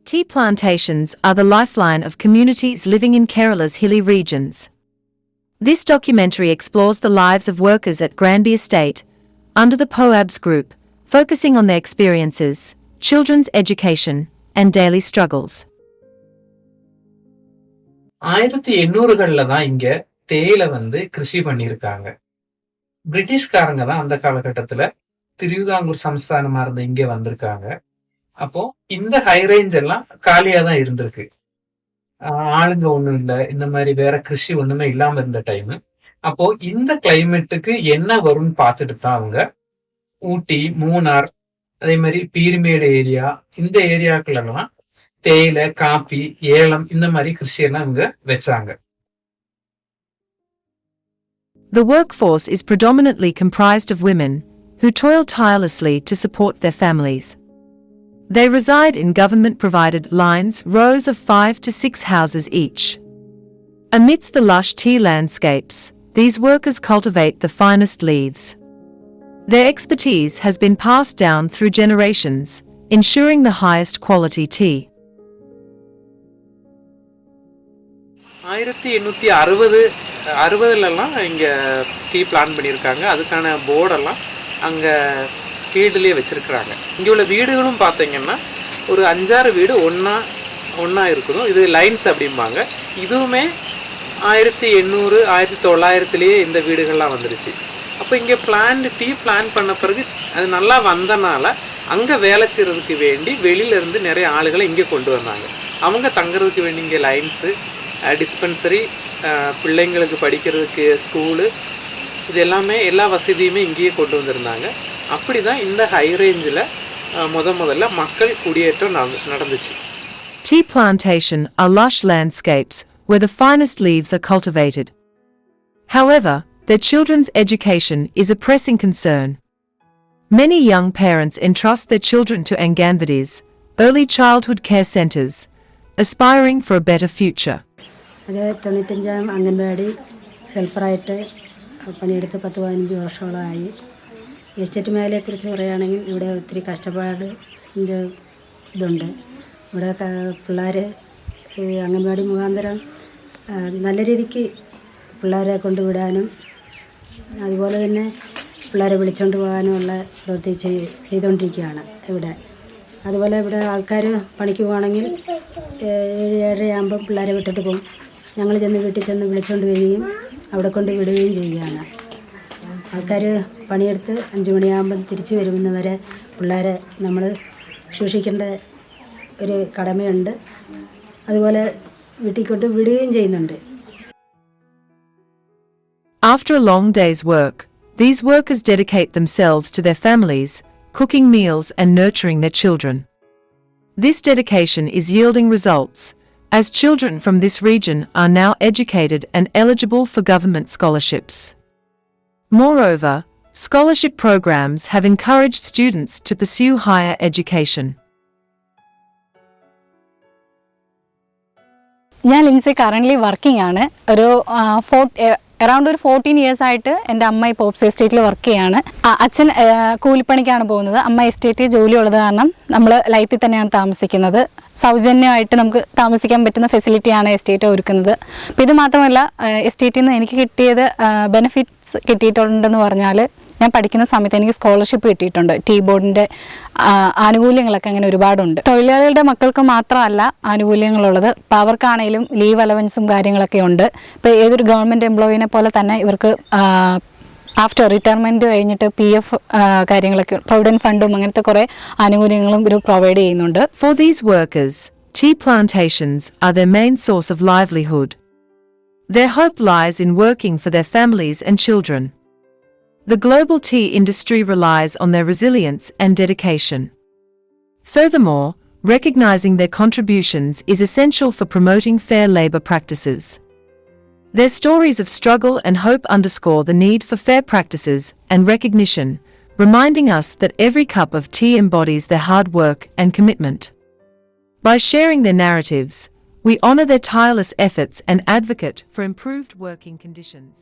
Tea plantations are the lifeline of communities living in Kerala's hilly regions. This documentary explores the lives of workers at Granby Estate, under the POABS group, focusing on their experiences, children's education, and daily struggles. 1800களில் தான் இங்க தேயிலை கிருஷி பண்ணியிருக்காங்க. பிரிட்டிஷ்காரங்க தான் அந்த காலகட்டத்துல திருவிதாங்கூர் சமஸ்தானமா இருந்த இங்க வந்திருக்காங்க. அப்போ இந்த ஹை ரேஞ்ச் எல்லாம் காலியா தான் இருந்திருக்கு. ஆளுங்க ஒண்ணும் இல்ல, இந்த மாதிரி வேற கிருஷி ஒண்ணுமே இல்லாம இருந்த டைம். அப்போ இந்த கிளைமேட்டுக்கு என்ன வரும்னு பார்த்துட்டு தான் அவங்க ஊட்டி, மூணார், அதே மாதிரி பீர்மேடு ஏரியா, இந்த ஏரியாக்கள் எல்லாம் தேயிலை, காப்பி, ஏலம் இந்த மாதிரி கிருஷி எல்லாம் இவங்க வச்சாங்க. The workforce is predominantly comprised of women who toil tirelessly to support their families. They reside in government-provided lines, rows of 5 to 6 houses each. Amidst the lush tea landscapes, these workers cultivate the finest leaves. Their expertise has been passed down through generations, ensuring the highest quality tea. 1860லாம் இங்க tea plan பண்ணியிருக்காங்க. அதுக்கான போர்டெல்லாம் அங்கே ஃபீல்டுலேயே வச்சுருக்குறாங்க. இங்கே உள்ள வீடுகளும் பார்த்தீங்கன்னா ஒரு 5-6 வீடு ஒன்றா இருக்கணும். இது லைன்ஸ் அப்படிம்பாங்க. இதுவுமே 1800 1900லேயே இந்த வீடுகள்லாம் வந்துருச்சு. அப்போ இங்கே டீ பிளான் பண்ண பிறகு அது நல்லா வந்தனால அங்கே வேலை செய்கிறதுக்கு வேண்டி வெளியிலேருந்து நிறைய ஆளுகளை இங்கே கொண்டு வந்தாங்க. அவங்க தங்குறதுக்கு வேண்டி இங்கே லைன்ஸு, டிஸ்பென்சரி, பிள்ளைங்களுக்கு படிக்கிறதுக்கு ஸ்கூலு, இது எல்லாமே எல்லா வசதியுமே இங்கேயே கொண்டு வந்திருந்தாங்க. அப்படி தான் இந்த ஹை ரேஞ்சில் முதல்ல மக்கள் குடியேற்றம் நடந்துச்சு. Tea plantation are lush landscapes where the finest leaves are cultivated. However, their children's education is a pressing concern. Many young parents entrust their children to Anganwadis, early childhood care centers, aspiring for a better future. അത് 95 അംഗൻവാടി ഹെൽപ്പറായിട്ട് പണിയെടുത്ത് 10-15 വർഷങ്ങളായി. Estate മേഖലയെക്കുറിച്ച് പറയുകയാണെങ്കിൽ ഇവിടെ ഒത്തിരി കഷ്ടപ്പാടിൻ്റെ ഇതുണ്ട്. ഇവിടെ പിള്ളേർ അംഗൻവാടി മുഖാന്തരം നല്ല രീതിക്ക് പിള്ളേരെ കൊണ്ടുവിടാനും അതുപോലെ തന്നെ പിള്ളേരെ വിളിച്ചുകൊണ്ട് പോകാനുമുള്ള പ്രവൃത്തി ചെയ്തുകൊണ്ടിരിക്കുകയാണ് ഇവിടെ. അതുപോലെ ഇവിടെ ആൾക്കാർ പണിക്ക് പോവുകയാണെങ്കിൽ 7-7:30 ആകുമ്പം പിള്ളേരെ വിട്ടിട്ട് പോകും. ഞങ്ങൾ വീട്ടിൽ ചെന്ന് വിളിച്ചുകൊണ്ട് വരികയും അവിടെ കൊണ്ട് വിടുകയും ചെയ്യുകയാണ്. ആൾക്കാർ പണിയെടുത്ത് 5 മണിയാകുമ്പം തിരിച്ചു വരുന്നവരെ പിള്ളേരെ നമ്മൾ സൂക്ഷിക്കേണ്ട ഒരു കടമയുണ്ട്. അതുപോലെ വീട്ടിൽ കൊണ്ട് വിടുകയും ചെയ്യുന്നുണ്ട്. After a long day's work, these workers dedicate themselves to their families, cooking meals and nurturing their children. This dedication is yielding results, as children from this region are now educated and eligible for government scholarships. Moreover, scholarship programs have encouraged students to pursue higher education. ഞാൻ Lincy currently working ആണ്. Around ഒരു 14 years ആയിട്ട് എൻ്റെ അമ്മ ഈ pops എസ്റ്റേറ്റിൽ work ചെയ്യാണ്. അച്ഛൻ കൂലിപ്പണിക്കാണ് പോകുന്നത്. അമ്മ എസ്റ്റേറ്റിൽ ജോലി ഉള്ളത് കാരണം നമ്മൾ ലൈഫിൽ തന്നെയാണ് താമസിക്കുന്നത്. സൗജന്യമായിട്ട് നമുക്ക് താമസിക്കാൻ പറ്റുന്ന ഫെസിലിറ്റിയാണ് എസ്റ്റേറ്റ് ഒരുക്കുന്നത്. അപ്പോൾ ഇത് മാത്രമല്ല, എസ്റ്റേറ്റിൽ നിന്ന് എനിക്ക് കിട്ടിയത് ബെനിഫിറ്റ്സ് കിട്ടിയിട്ടുണ്ടെന്ന് പറഞ്ഞാൽ, ഞാൻ പഠിക്കുന്ന സമയത്ത് എനിക്ക് സ്കോളർഷിപ്പ് കിട്ടിയിട്ടുണ്ട്. ടീ ബോർഡിൻ്റെ ആനുകൂല്യങ്ങളൊക്കെ അങ്ങനെ ഒരുപാടുണ്ട്. തൊഴിലാളികളുടെ മക്കൾക്ക് മാത്രമല്ല ആനുകൂല്യങ്ങളുള്ളത്. അപ്പോൾ അവർക്കാണെങ്കിലും ലീവ് അലവൻസും കാര്യങ്ങളൊക്കെ ഉണ്ട്. ഇപ്പോൾ ഏതൊരു ഗവൺമെൻറ് എംപ്ലോയിനെ പോലെ തന്നെ ഇവർക്ക് ആഫ്റ്റർ റിട്ടയർമെൻറ്റ് കഴിഞ്ഞിട്ട് PF കാര്യങ്ങളൊക്കെ, പ്രൊവിഡൻറ്റ് ഫണ്ടും അങ്ങനത്തെ കുറേ ആനുകൂല്യങ്ങളും ഇവർ പ്രൊവൈഡ് ചെയ്യുന്നുണ്ട്. For these workers, tea plantations are their main source of livelihood. Their hope lies in working for their families and children. The global tea industry relies on their resilience and dedication. Furthermore, recognizing their contributions is essential for promoting fair labor practices. Their stories of struggle and hope underscore the need for fair practices and recognition, reminding us that every cup of tea embodies their hard work and commitment. By sharing their narratives, we honor their tireless efforts and advocate for improved working conditions.